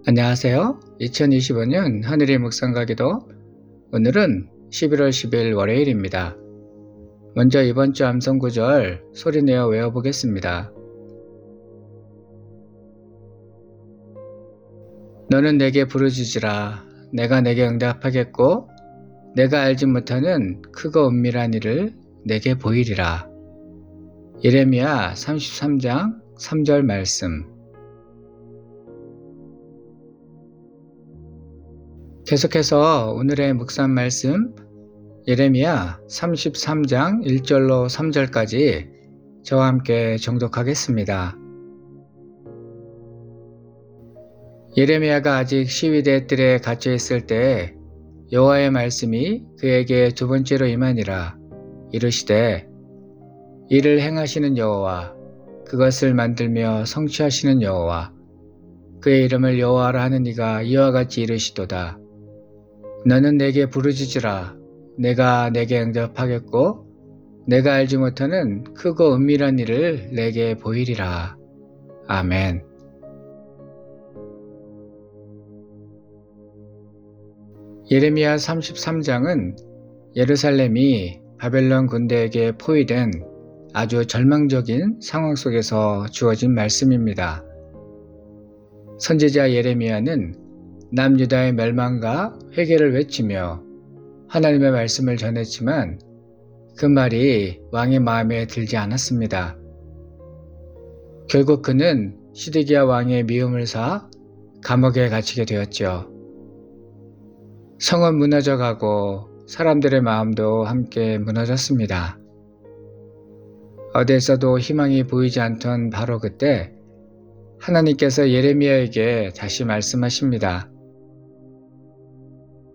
안녕하세요. 2025년 하늘의 묵상가기도 오늘은 11월 10일 월요일입니다. 먼저 이번 주 암송 구절 소리내어 외워보겠습니다. 너는 내게 부르짖으라. 내가 내게 응답하겠고 내가 알지 못하는 크고 은밀한 일을 내게 보이리라. 예레미야 33장 3절 말씀. 계속해서 오늘의 묵상 말씀 예레미야 33장 1절로 3절까지 저와 함께 정독하겠습니다. 예레미야가 아직 시위대 뜰에 갇혀 있을 때 여호와의 말씀이 그에게 두 번째로 임하니라. 이르시되 이를 행하시는 여호와 그것을 만들며 성취하시는 여호와 그의 이름을 여호와라 하는 이가 이와 같이 이르시도다. 너는 내게 부르짖으라. 내가 내게 응답하겠고 내가 알지 못하는 크고 은밀한 일을 내게 보이리라. 아멘. 예레미야 33장은 예루살렘이 바벨론 군대에게 포위된 아주 절망적인 상황 속에서 주어진 말씀입니다. 선지자 예레미야는 남유다의 멸망과 회개를 외치며 하나님의 말씀을 전했지만 그 말이 왕의 마음에 들지 않았습니다. 결국 그는 시드기야 왕의 미움을 사 감옥에 갇히게 되었죠. 성은 무너져가고 사람들의 마음도 함께 무너졌습니다. 어디에서도 희망이 보이지 않던 바로 그때 하나님께서 예레미야에게 다시 말씀하십니다.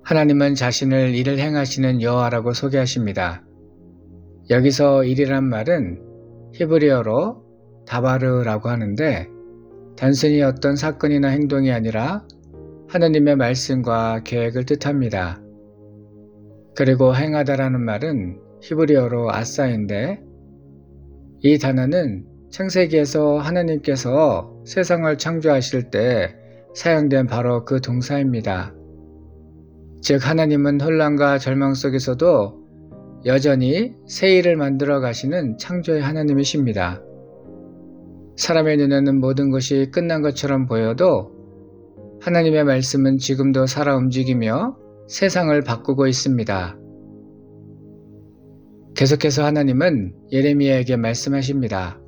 하나님은 자신을 일을 행하시는 여호와라고 소개하십니다. 여기서 일이란 말은 히브리어로 다바르라고 하는데 단순히 어떤 사건이나 행동이 아니라 하나님의 말씀과 계획을 뜻합니다. 그리고 행하다라는 말은 히브리어로 아사인데 이 단어는 창세기에서 하나님께서 세상을 창조하실 때 사용된 바로 그 동사입니다. 즉 하나님은 혼란과 절망 속에서도 여전히 새 일을 만들어 가시는 창조의 하나님이십니다. 사람의 눈에는 모든 것이 끝난 것처럼 보여도 하나님의 말씀은 지금도 살아 움직이며 세상을 바꾸고 있습니다. 계속해서 하나님은 예레미야에게 말씀하십니다.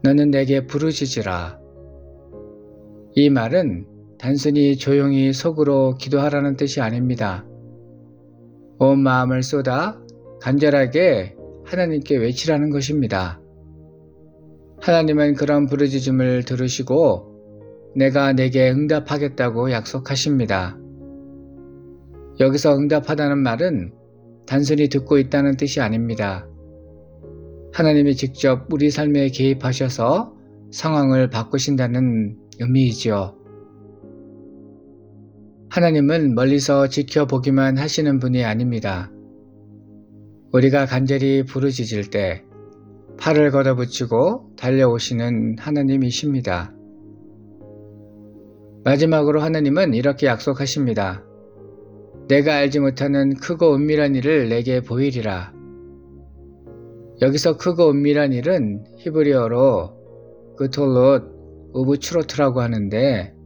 너는 내게 부르짖으라. 이 말은 단순히 조용히 속으로 기도하라는 뜻이 아닙니다. 온 마음을 쏟아 간절하게 하나님께 외치라는 것입니다. 하나님은 그런 부르짖음을 들으시고 내가 내게 응답하겠다고 약속하십니다. 여기서 응답하다는 말은 단순히 듣고 있다는 뜻이 아닙니다. 하나님이 직접 우리 삶에 개입하셔서 상황을 바꾸신다는 의미이지요. 하나님은 멀리서 지켜보기만 하시는 분이 아닙니다. 우리가 간절히 부르짖을 때 팔을 걷어붙이고 달려오시는 하나님이십니다. 마지막으로 하나님은 이렇게 약속하십니다. 내가 알지 못하는 크고 은밀한 일을 내게 보이리라. 여기서 크고 은밀한 일은 히브리어로 그톨롯 우브추로트라고 하는데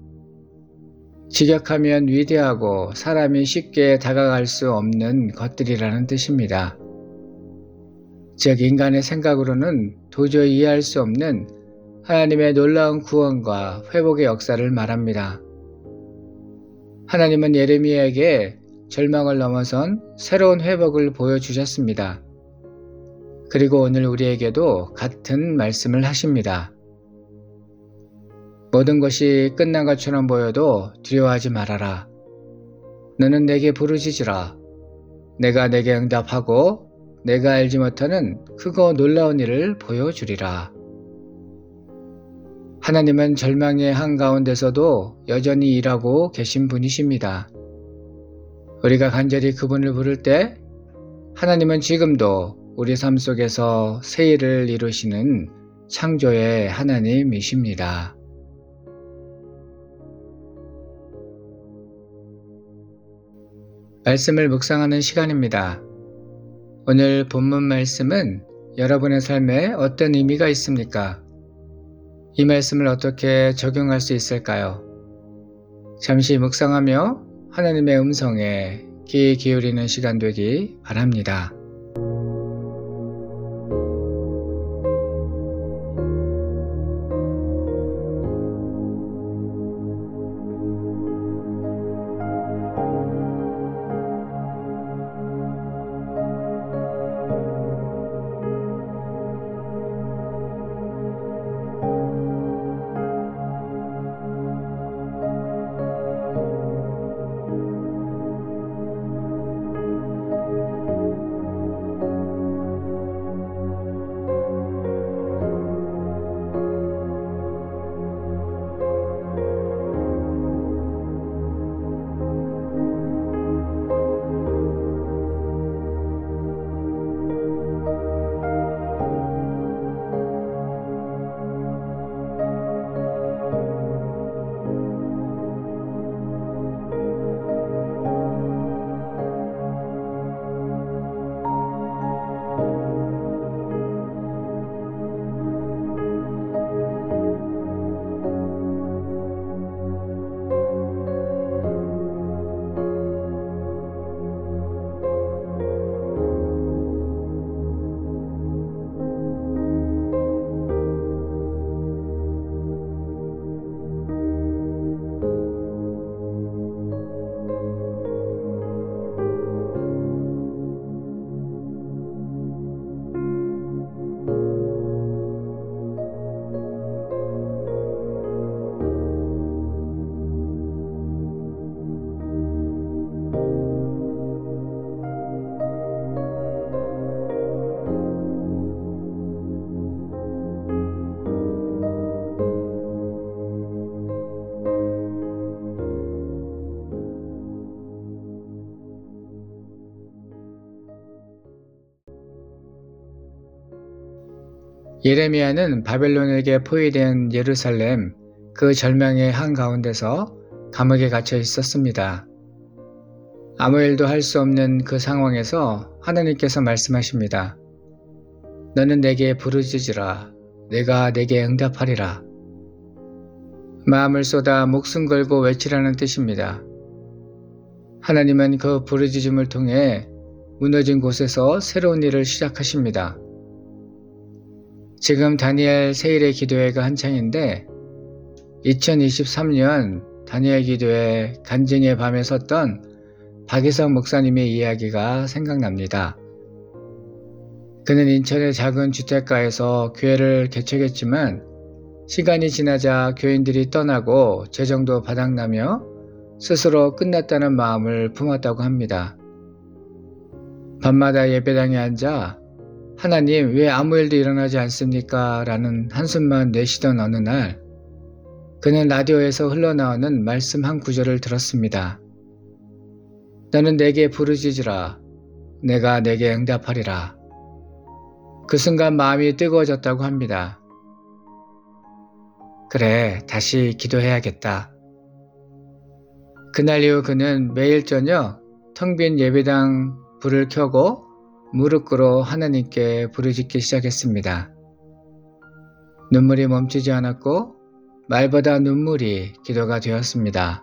직역하면 위대하고 사람이 쉽게 다가갈 수 없는 것들이라는 뜻입니다. 즉 인간의 생각으로는 도저히 이해할 수 없는 하나님의 놀라운 구원과 회복의 역사를 말합니다. 하나님은 예레미야에게 절망을 넘어선 새로운 회복을 보여주셨습니다. 그리고 오늘 우리에게도 같은 말씀을 하십니다. 모든 것이 끝난 것처럼 보여도 두려워하지 말아라. 너는 내게 부르짖으라. 내가 내게 응답하고 내가 알지 못하는 크고 놀라운 일을 보여주리라. 하나님은 절망의 한가운데서도 여전히 일하고 계신 분이십니다. 우리가 간절히 그분을 부를 때 하나님은 지금도 우리 삶 속에서 새 일을 이루시는 창조의 하나님이십니다. 말씀을 묵상하는 시간입니다. 오늘 본문 말씀은 여러분의 삶에 어떤 의미가 있습니까? 이 말씀을 어떻게 적용할 수 있을까요? 잠시 묵상하며 하나님의 음성에 귀 기울이는 시간 되기 바랍니다. 예레미야는 바벨론에게 포위된 예루살렘 그 절망의 한가운데서 감옥에 갇혀 있었습니다. 아무 일도 할 수 없는 그 상황에서 하나님께서 말씀하십니다. 너는 내게 부르짖으라. 내가 내게 응답하리라. 마음을 쏟아 목숨 걸고 외치라는 뜻입니다. 하나님은 그 부르짖음을 통해 무너진 곳에서 새로운 일을 시작하십니다. 지금 다니엘 세일의 기도회가 한창인데 2023년 다니엘 기도회 간증의 밤에 섰던 박희석 목사님의 이야기가 생각납니다. 그는 인천의 작은 주택가에서 교회를 개척했지만 시간이 지나자 교인들이 떠나고 재정도 바닥나며 스스로 끝났다는 마음을 품었다고 합니다. 밤마다 예배당에 앉아 하나님 왜 아무 일도 일어나지 않습니까? 라는 한숨만 내쉬던 어느 날 그는 라디오에서 흘러나오는 말씀 한 구절을 들었습니다. 너는 내게 부르짖으라. 내가 내게 응답하리라. 그 순간 마음이 뜨거워졌다고 합니다. 그래, 다시 기도해야겠다. 그날 이후 그는 매일 저녁 텅 빈 예배당 불을 켜고 무릎 꿇어 하나님께 부르짖기 시작했습니다. 눈물이 멈추지 않았고 말보다 눈물이 기도가 되었습니다.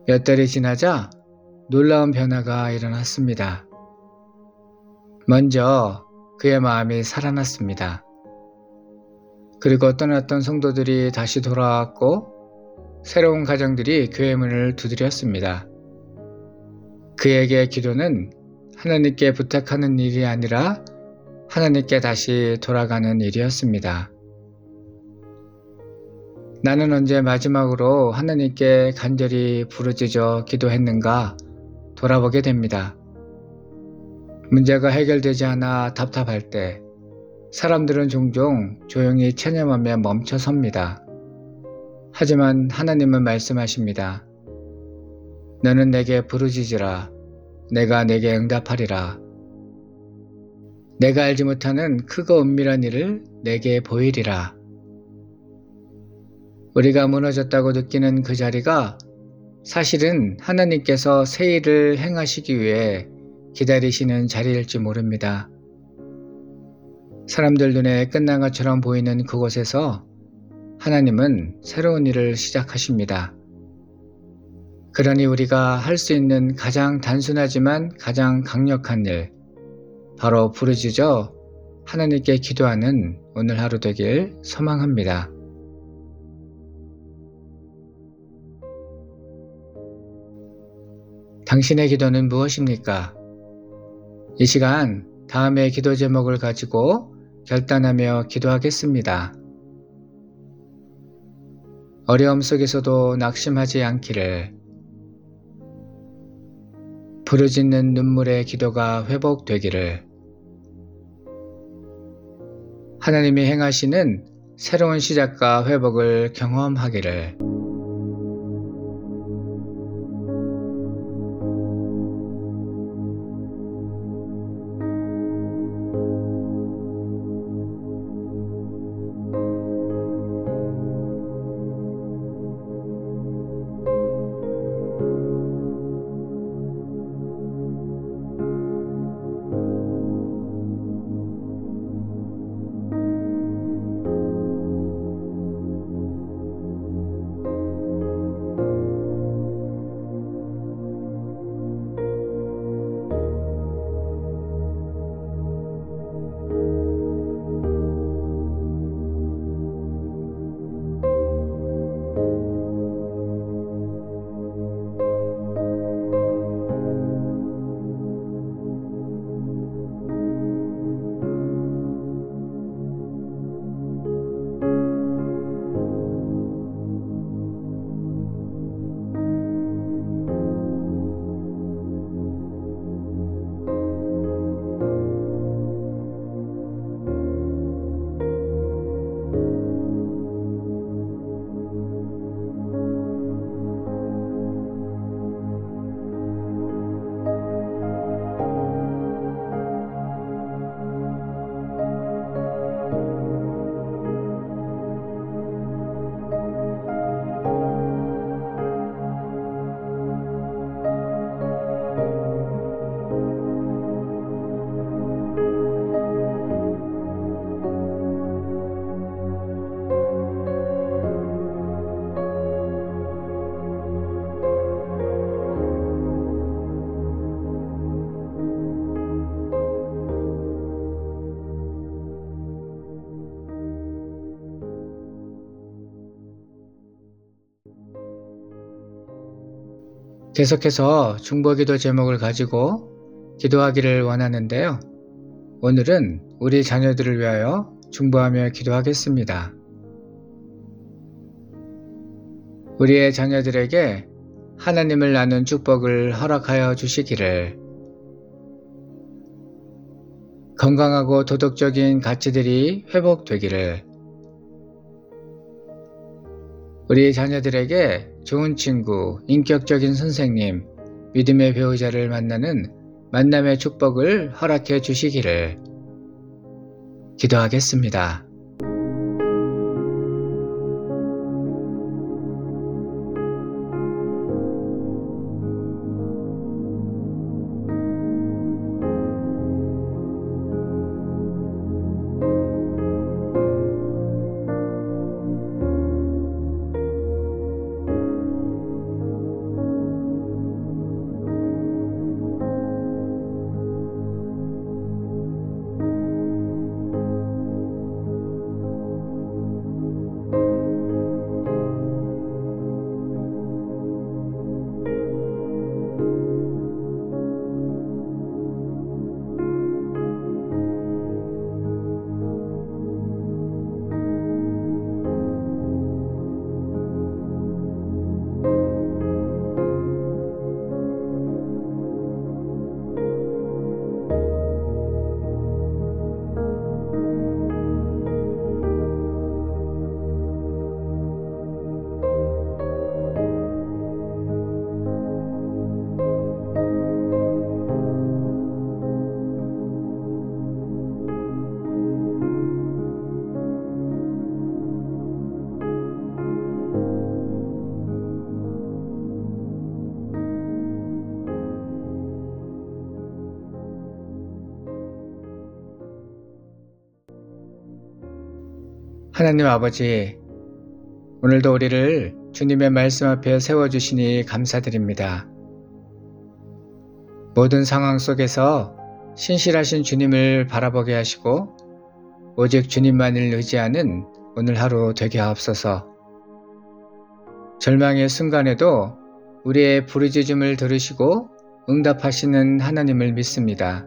몇 달이 지나자 놀라운 변화가 일어났습니다. 먼저 그의 마음이 살아났습니다. 그리고 떠났던 성도들이 다시 돌아왔고 새로운 가정들이 교회 문을 두드렸습니다. 그에게 기도는 하나님께 부탁하는 일이 아니라 하나님께 다시 돌아가는 일이었습니다. 나는 언제 마지막으로 하나님께 간절히 부르짖어 기도했는가 돌아보게 됩니다. 문제가 해결되지 않아 답답할 때 사람들은 종종 조용히 체념하며 멈춰섭니다. 하지만 하나님은 말씀하십니다. 너는 내게 부르짖으라. 내가 내게 응답하리라. 내가 알지 못하는 크고 은밀한 일을 내게 보이리라. 우리가 무너졌다고 느끼는 그 자리가 사실은 하나님께서 새 일을 행하시기 위해 기다리시는 자리일지 모릅니다. 사람들 눈에 끝난 것처럼 보이는 그곳에서 하나님은 새로운 일을 시작하십니다. 그러니 우리가 할 수 있는 가장 단순하지만 가장 강력한 일, 바로 부르짖어 하나님께 기도하는 오늘 하루 되길 소망합니다. 당신의 기도는 무엇입니까? 이 시간 다음의 기도 제목을 가지고 결단하며 기도하겠습니다. 어려움 속에서도 낙심하지 않기를, 부르짖는 눈물의 기도가 회복되기를, 하나님이 행하시는 새로운 시작과 회복을 경험하기를. 계속해서 중보기도 제목을 가지고 기도하기를 원하는데요. 오늘은 우리 자녀들을 위하여 중보하며 기도하겠습니다. 우리의 자녀들에게 하나님을 아는 축복을 허락하여 주시기를, 건강하고 도덕적인 가치들이 회복되기를, 우리 자녀들에게 좋은 친구, 인격적인 선생님, 믿음의 배우자를 만나는 만남의 축복을 허락해 주시기를 기도하겠습니다. 하나님 아버지, 오늘도 우리를 주님의 말씀 앞에 세워주시니 감사드립니다. 모든 상황 속에서 신실하신 주님을 바라보게 하시고 오직 주님만을 의지하는 오늘 하루 되게 하옵소서. 절망의 순간에도 우리의 부르짖음을 들으시고 응답하시는 하나님을 믿습니다.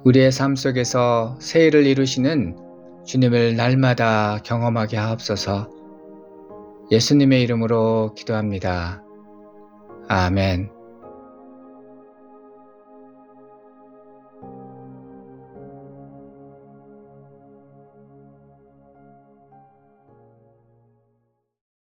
우리의 삶 속에서 새 일을 이루시는 주님을 날마다 경험하게 하옵소서. 예수님의 이름으로 기도합니다. 아멘.